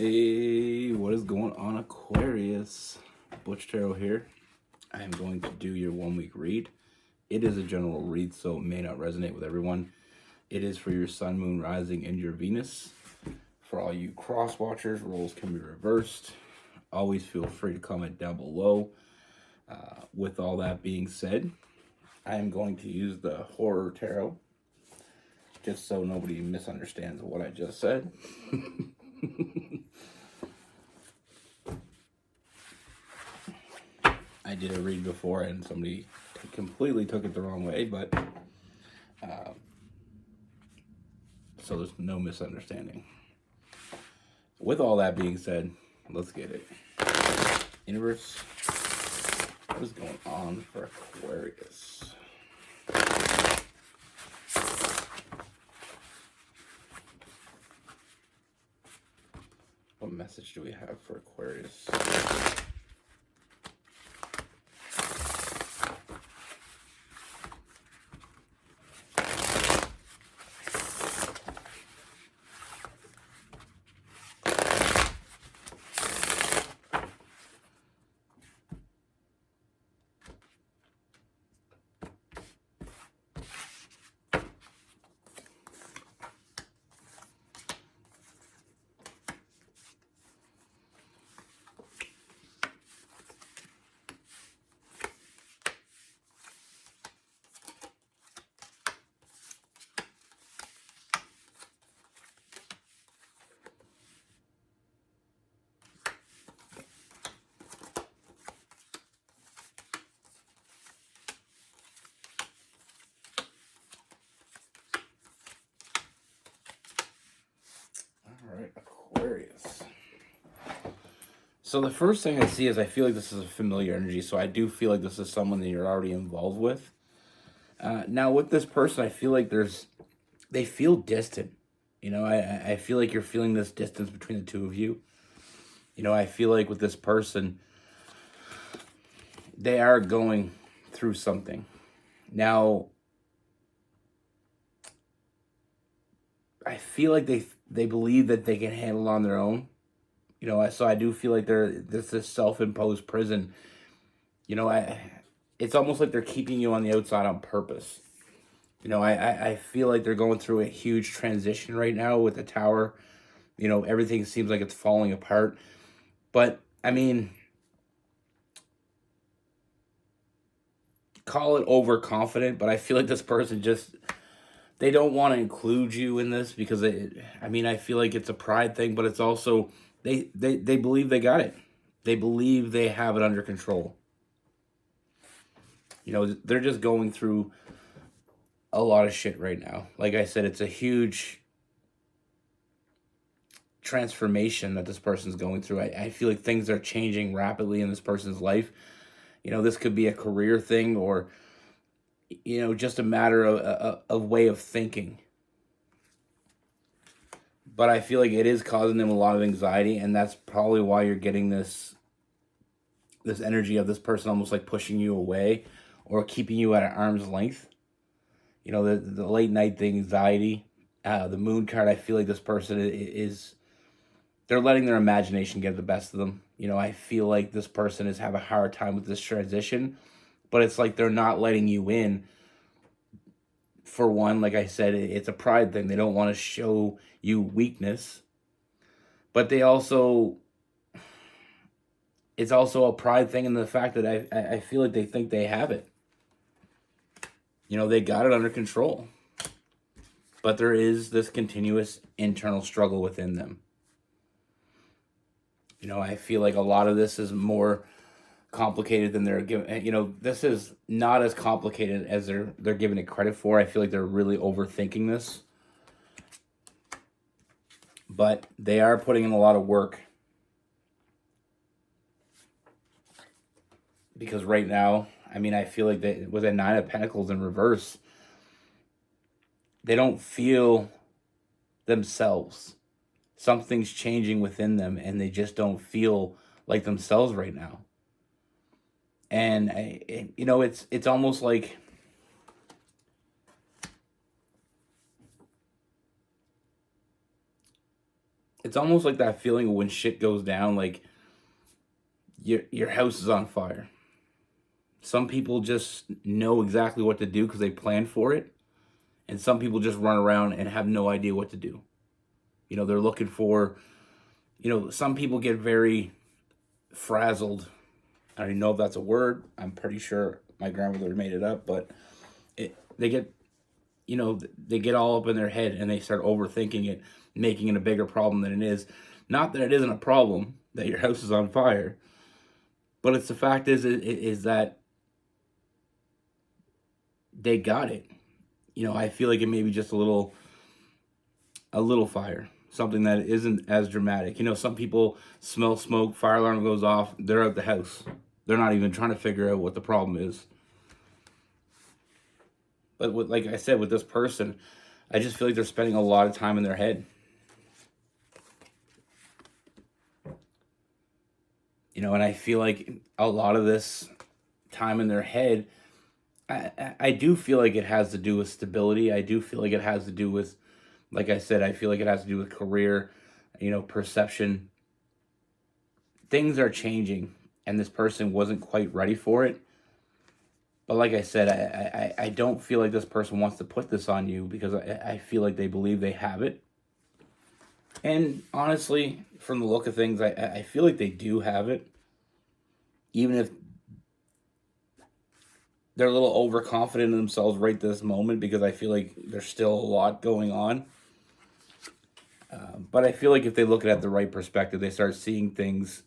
Hey, what is going on, Aquarius? Butch here. I am going to do your 1 week read. It is a general read, so it may not resonate with everyone. It is for your sun, moon, rising, and your Venus. For all you cross watchers, roles can be reversed. Always feel free to comment down below. With all that being said, I am going to use the Horror Tarot, just so nobody misunderstands what I just said. I did a read before and somebody completely took it the wrong way, but so there's no misunderstanding. With all that being said, let's get it. Universe, what is going on for Aquarius? What message do we have for Aquarius? Alright, Aquarius. So the first thing I see is I feel like this is a familiar energy, so I do feel like this is someone that you're already involved with. Now with this person, I feel like they feel distant. I feel like you're feeling this distance between the two of you. I feel like with this person, they are going through something. Now, I feel like they believe that they can handle it on their own. So I do feel like there's this self-imposed prison. It's almost like they're keeping you on the outside on purpose. I feel like they're going through a huge transition right now with the tower. Everything seems like it's falling apart. But, I mean, call it overconfident, but I feel like this person they don't want to include you in this because, I feel like it's a pride thing, but it's also, they believe they got it. They believe they have it under control. They're just going through a lot of shit right now. Like I said, it's a huge transformation that this person's going through. I feel like things are changing rapidly in this person's life. This could be a career thing or, just a matter of way of thinking. But I feel like it is causing them a lot of anxiety, and that's probably why you're getting this energy of this person almost like pushing you away or keeping you at an arm's length. The late night, the anxiety, the moon card. I feel like this person is they're letting their imagination get the best of them. I feel like this person is having a hard time with this transition, but it's like they're not letting you in. For one, like I said, it's a pride thing. They don't want to show you weakness, but it's also a pride thing in the fact that I feel like they think they have it. They got it under control, but there is this continuous internal struggle within them. I feel like a lot of this is more complicated than they're giving. This is not as complicated as they're giving it credit for. I feel like they're really overthinking this, but they are putting in a lot of work because right now, I feel like with a 9 of Pentacles in reverse, they don't feel themselves. Something's changing within them, and they just don't feel like themselves right now. And it's almost like It's almost like that feeling when shit goes down, like your house is on fire. Some people just know exactly what to do because they plan for it, and some people just run around and have no idea what to do. They're looking for, some people get very frazzled. I don't even know if that's a word. I'm pretty sure my grandmother made it up, but they get, they get all up in their head and they start overthinking it, making it a bigger problem than it is. Not that it isn't a problem that your house is on fire, but it's the fact is that they got it. I feel like it may be just a little fire, something that isn't as dramatic. Some people smell smoke, fire alarm goes off, they're out the house. They're not even trying to figure out what the problem is. But like I said, with this person, I just feel like they're spending a lot of time in their head. And I feel like a lot of this time in their head, I do feel like it has to do with stability. I do feel like it has to do with, like I said, I feel like it has to do with career, perception. Things are changing, and this person wasn't quite ready for it. But like I said, I don't feel like this person wants to put this on you because I feel like they believe they have it. And honestly, from the look of things, I feel like they do have it. Even if they're a little overconfident in themselves right this moment, because I feel like there's still a lot going on. But I feel like if they look at it the right perspective, they start seeing things,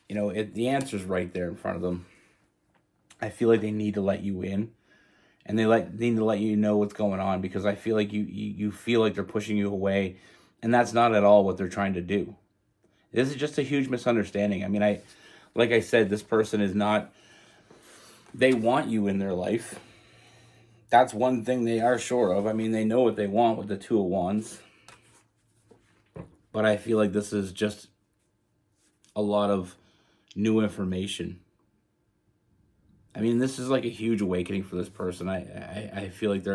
the answer's right there in front of them. I feel like they need to let you in, and they need to let you know what's going on, because I feel like you feel like they're pushing you away, and that's not at all what they're trying to do. This is just a huge misunderstanding. I mean, like I said, this person is not, they want you in their life. That's one thing they are sure of. I mean, they know what they want with the Two of Wands. But I feel like this is just a lot of new information. I mean, this is like a huge awakening for this person. I feel like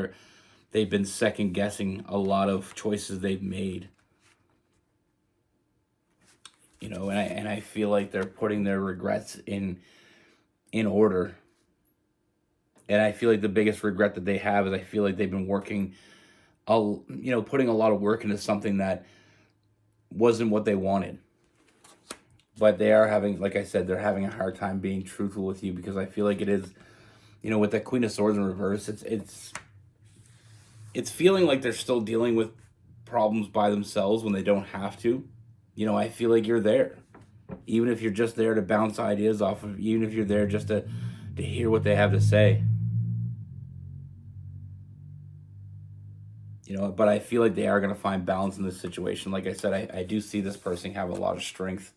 they've been second guessing a lot of choices they've made. And I feel like they're putting their regrets in order. And I feel like the biggest regret that they have is I feel like they've been working, putting a lot of work into something that wasn't what they wanted. But they are having, like I said, they're having a hard time being truthful with you, because I feel like it is, with that Queen of Swords in reverse, it's feeling like they're still dealing with problems by themselves when they don't have to. I feel like you're there. Even if you're just there to bounce ideas off of, even if you're there just to hear what they have to say. But I feel like they are going to find balance in this situation. Like I said, I do see this person have a lot of strength,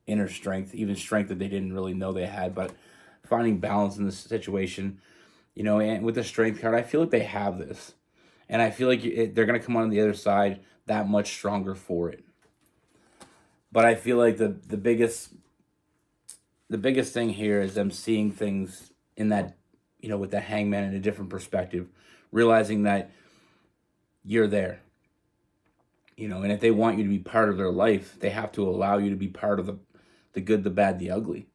inner strength, even strength that they didn't really know they had, but finding balance in this situation, and with the strength card, I feel like they have this. And I feel like they're going to come on the other side that much stronger for it. But I feel like the biggest thing here is them seeing things in that, with the Hangman in a different perspective, realizing that you're there. And if they want you to be part of their life, they have to allow you to be part of the good, the bad, the ugly.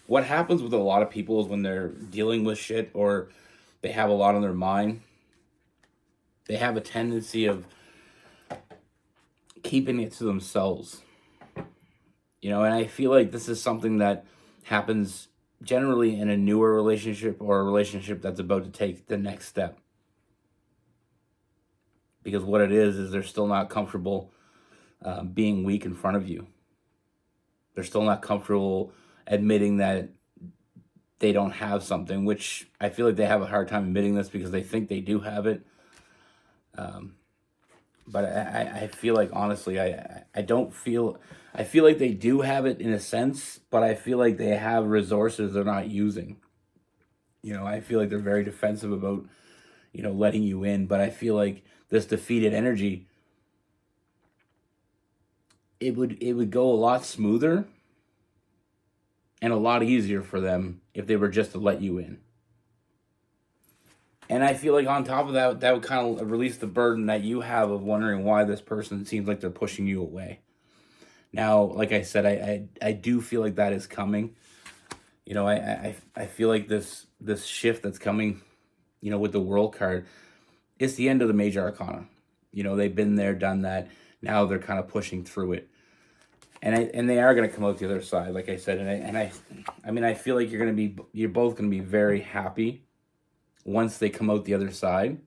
What happens with a lot of people is when they're dealing with shit, or they have a lot on their mind, they have a tendency of keeping it to themselves. And I feel like this is something that happens generally in a newer relationship, or a relationship that's about to take the next step. Because what it is they're still not comfortable being weak in front of you. They're still not comfortable admitting that they don't have something, which I feel like they have a hard time admitting this because they think they do have it. But I feel like, honestly, I don't feel... I feel like they do have it in a sense, but I feel like they have resources they're not using. I feel like they're very defensive about, letting you in, but I feel like this defeated energy, it would go a lot smoother and a lot easier for them if they were just to let you in. And I feel like on top of that, that would kind of release the burden that you have of wondering why this person seems like they're pushing you away. Now, like I said, I do feel like that is coming. You know, I feel like this shift that's coming, you know, with the World card, it's the end of the major arcana. You know, they've been there, done that. Now they're kind of pushing through it, and they are going to come out the other side, like I said. I mean, I feel like you're both going to be very happy once they come out the other side.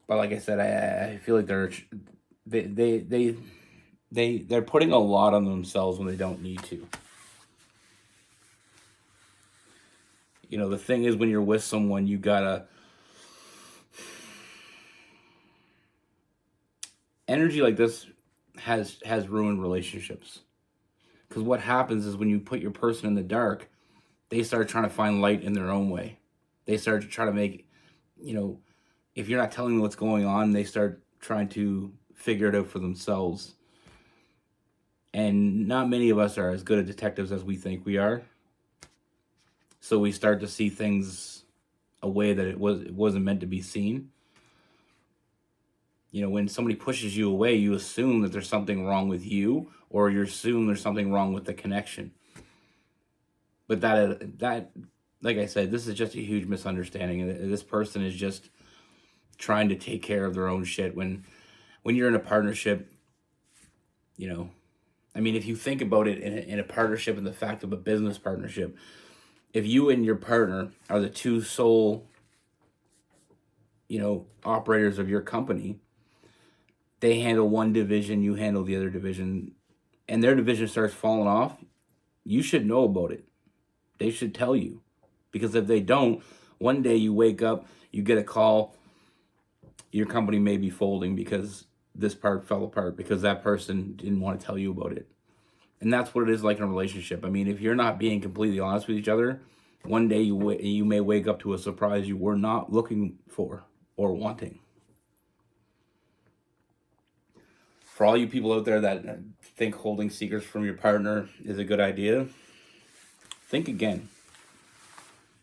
But like I said, I feel like they they they they're putting a lot on themselves when they don't need to. You know, the thing is, when you're with someone, you gotta, energy like this has ruined relationships. Because what happens is when you put your person in the dark, they start trying to find light in their own way. They start to try to make, you know, if you're not telling them what's going on, they start trying to figure it out for themselves. And not many of us are as good at detectives as we think we are. So we start to see things a way that it wasn't meant to be seen. You know, when somebody pushes you away, you assume that there's something wrong with you, or you assume there's something wrong with the connection. But that, like I said, this is just a huge misunderstanding. This person is just trying to take care of their own shit. When you're in a partnership, you know, I mean, if you think about it in a partnership, in the fact of a business partnership, if you and your partner are the two sole, you know, operators of your company, they handle one division, you handle the other division, and their division starts falling off, you should know about it. They should tell you. Because if they don't, one day you wake up, you get a call, your company may be folding because this part fell apart because that person didn't want to tell you about it. And that's what it is like in a relationship. I mean, if you're not being completely honest with each other, one day you may wake up to a surprise you were not looking for or wanting. For all you people out there that think holding secrets from your partner is a good idea, think again.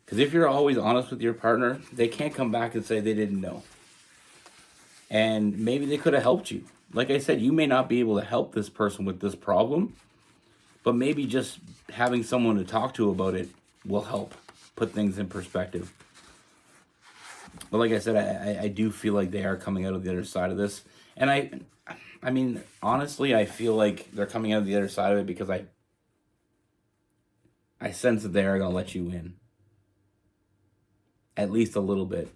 Because if you're always honest with your partner, they can't come back and say they didn't know. And maybe they could have helped you. Like I said, you may not be able to help this person with this problem, but maybe just having someone to talk to about it will help put things in perspective. But like I said, I do feel like they are coming out of the other side of this. And I mean, honestly, I feel like they're coming out of the other side of it because I sense that they are going to let you in. At least a little bit.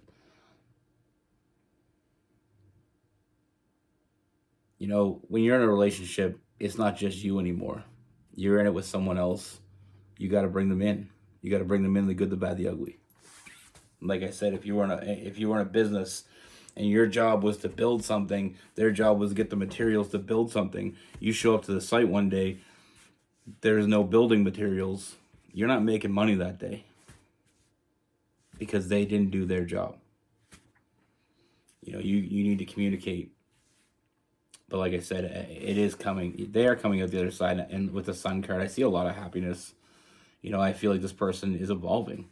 You know, when you're in a relationship, it's not just you anymore. You're in it with someone else. You got to bring them in. You got to bring them in, the good, the bad, the ugly. Like I said, if you were in a business and your job was to build something, their job was to get the materials to build something. You show up to the site one day, there's no building materials. You're not making money that day because they didn't do their job. You know, you need to communicate. But like I said, it is coming. They are coming out the other side. And with the Sun card, I see a lot of happiness. You know, I feel like this person is evolving.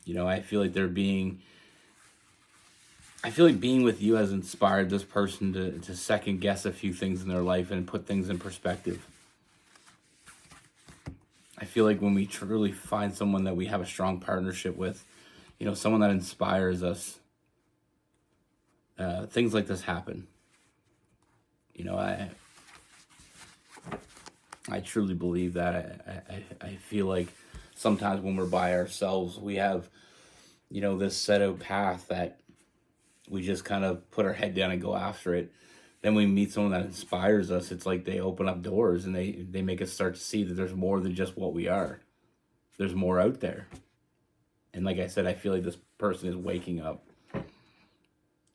You know, I feel like being with you has inspired this person to second guess a few things in their life and put things in perspective. I feel like when we truly find someone that we have a strong partnership with, you know, someone that inspires us, things like this happen. You know, I truly believe that. I feel like sometimes when we're by ourselves, we have, you know, this set out path that we just kind of put our head down and go after it. Then we meet someone that inspires us. It's like they open up doors and they make us start to see that there's more than just what we are. There's more out there. And like I said, I feel like this person is waking up.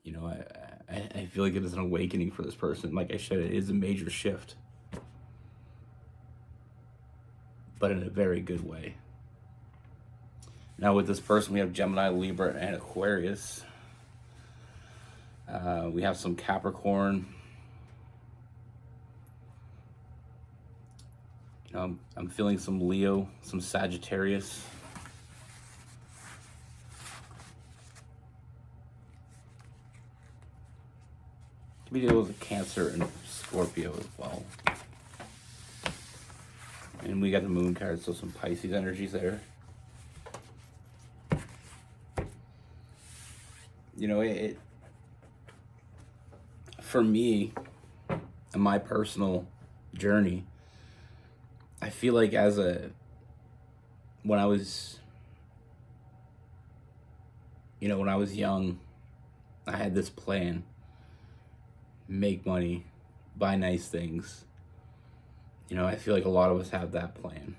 You know, I feel like it is an awakening for this person. Like I said, it is a major shift. But in a very good way. Now with this person, we have Gemini, Libra, and Aquarius. We have some Capricorn. I'm feeling some Leo, some Sagittarius. Could be dealing with Cancer and Scorpio as well. And we got the moon card, so some Pisces energies there. You know, it for me, in my personal journey, I feel like when I was, when I was young, I had this plan: make money, buy nice things. I feel like a lot of us have that plan.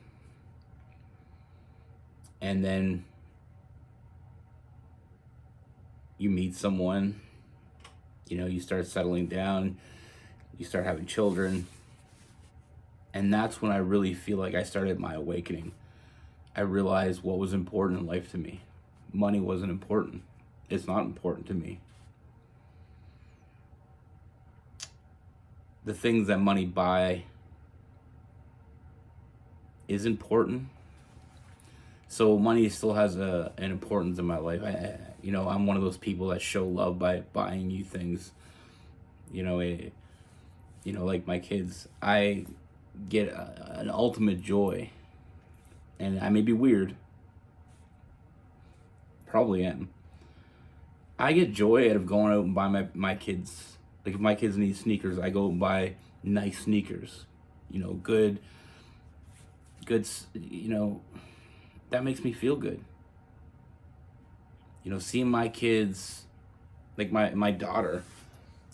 And then you meet someone, you start settling down, you start having children. And that's when I really feel like I started my awakening. I realized what was important in life to me. Money wasn't important. It's not important to me. The things that money buy is important. So money still has an importance in my life. I'm one of those people that show love by buying you things. Like my kids, I get an ultimate joy. And I may be weird. Probably am. I get joy out of going out and buy my kids. Like if my kids need sneakers, I go and buy nice sneakers. Good, that makes me feel good. Seeing my kids, like my daughter,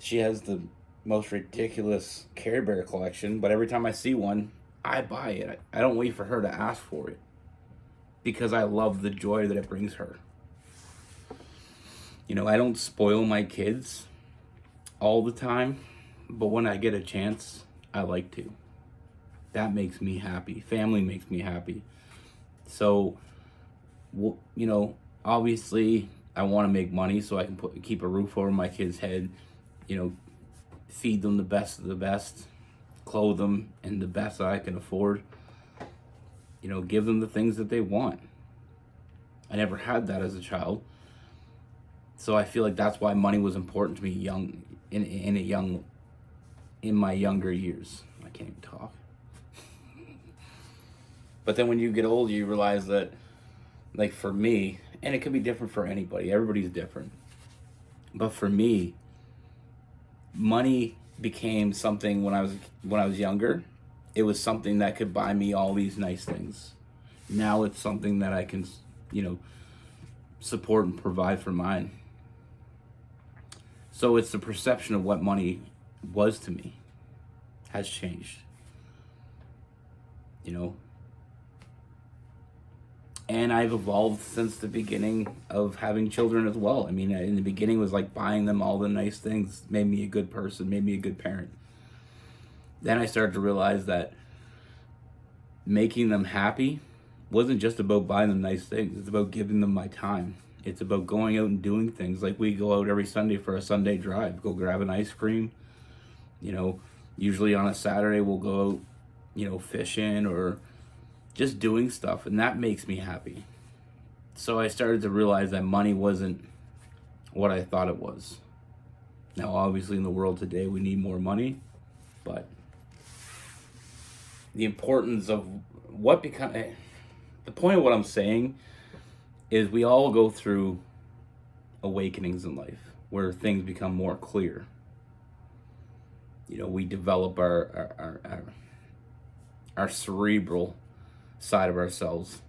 she has the most ridiculous Care Bear collection, but every time I see one, I buy it. I don't wait for her to ask for it because I love the joy that it brings her. I don't spoil my kids all the time, but when I get a chance, I like to. That makes me happy. Family makes me happy. So, obviously I want to make money so I can keep a roof over my kids' head, feed them the best of the best, clothe them in the best that I can afford, give them the things that they want. I never had that as a child. So I feel like that's why money was important to me in my younger years. I can't even talk. But then when you get older, you realize that, like for me, and it could be different for anybody, everybody's different. But for me, money became something when I was younger. It was something that could buy me all these nice things. Now it's something that I can, support and provide for mine. So it's the perception of what money was to me has changed. And I've evolved since the beginning of having children as well. In the beginning it was like buying them all the nice things made me a good person, made me a good parent. Then I started to realize that making them happy wasn't just about buying them nice things. It's about giving them my time. It's about going out and doing things. Like we go out every Sunday for a Sunday drive, go grab an ice cream. Usually on a Saturday we'll go out, fishing or just doing stuff, and that makes me happy. So I started to realize that money wasn't what I thought it was. Now, obviously, in the world today, we need more money, but the importance of the point of what I'm saying is we all go through awakenings in life where things become more clear. We develop our cerebral side of ourselves.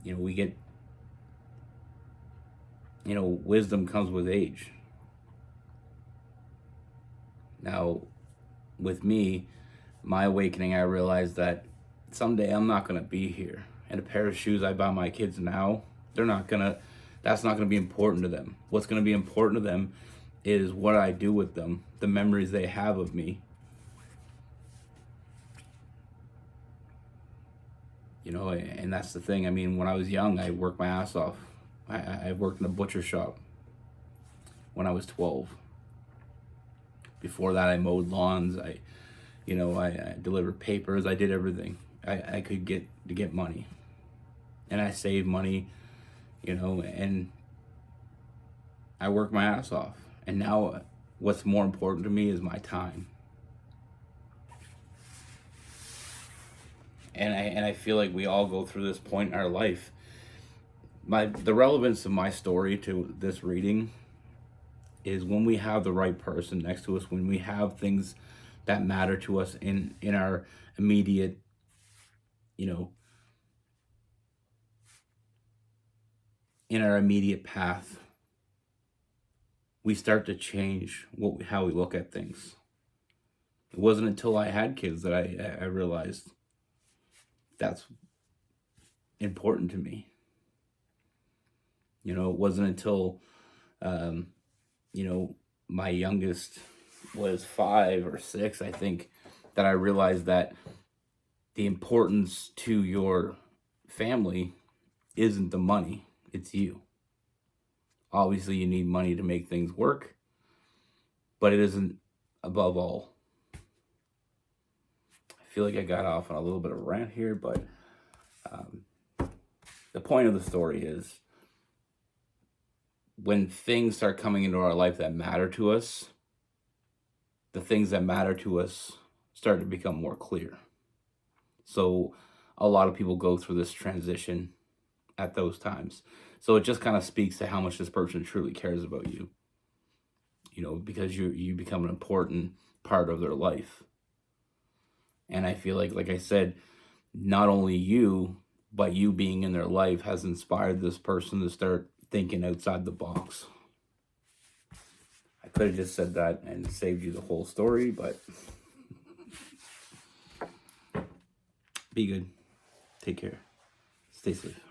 We get, wisdom comes with age. Now, with me, my awakening, I realized that someday I'm not going to be here. And a pair of shoes I buy my kids now, that's not going to be important to them. What's going to be important to them is what I do with them, the memories they have of me. And that's the thing. When I was young, I worked my ass off. I worked in a butcher shop when I was 12. Before that, I mowed lawns. I You know, I delivered papers. I did everything I could get to get money. And I saved money, you know, and I worked my ass off. And now what's more important to me is my time. And I feel like we all go through this point in our life. The relevance of my story to this reading is when we have the right person next to us, when we have things that matter to us in our immediate, you know, in our immediate path, we start to change how we look at things. It wasn't until I had kids that I realized that's important to me. You know, it wasn't until, um, you know, my youngest was 5 or 6, I think, that I realized that the importance to your family isn't the money, it's you. Obviously, you need money to make things work, but it isn't above all. I feel like I got off on a little bit of a rant here, but um, the point of the story is when things start coming into our life that matter to us, the things that matter to us start to become more clear. So a lot of people go through this transition at those times. So it just kind of speaks to how much this person truly cares about you. You know, because you become an important part of their life. And I feel like I said, not only you, but you being in their life has inspired this person to start thinking outside the box. I could have just said that and saved you the whole story, but be good. Take care. Stay safe.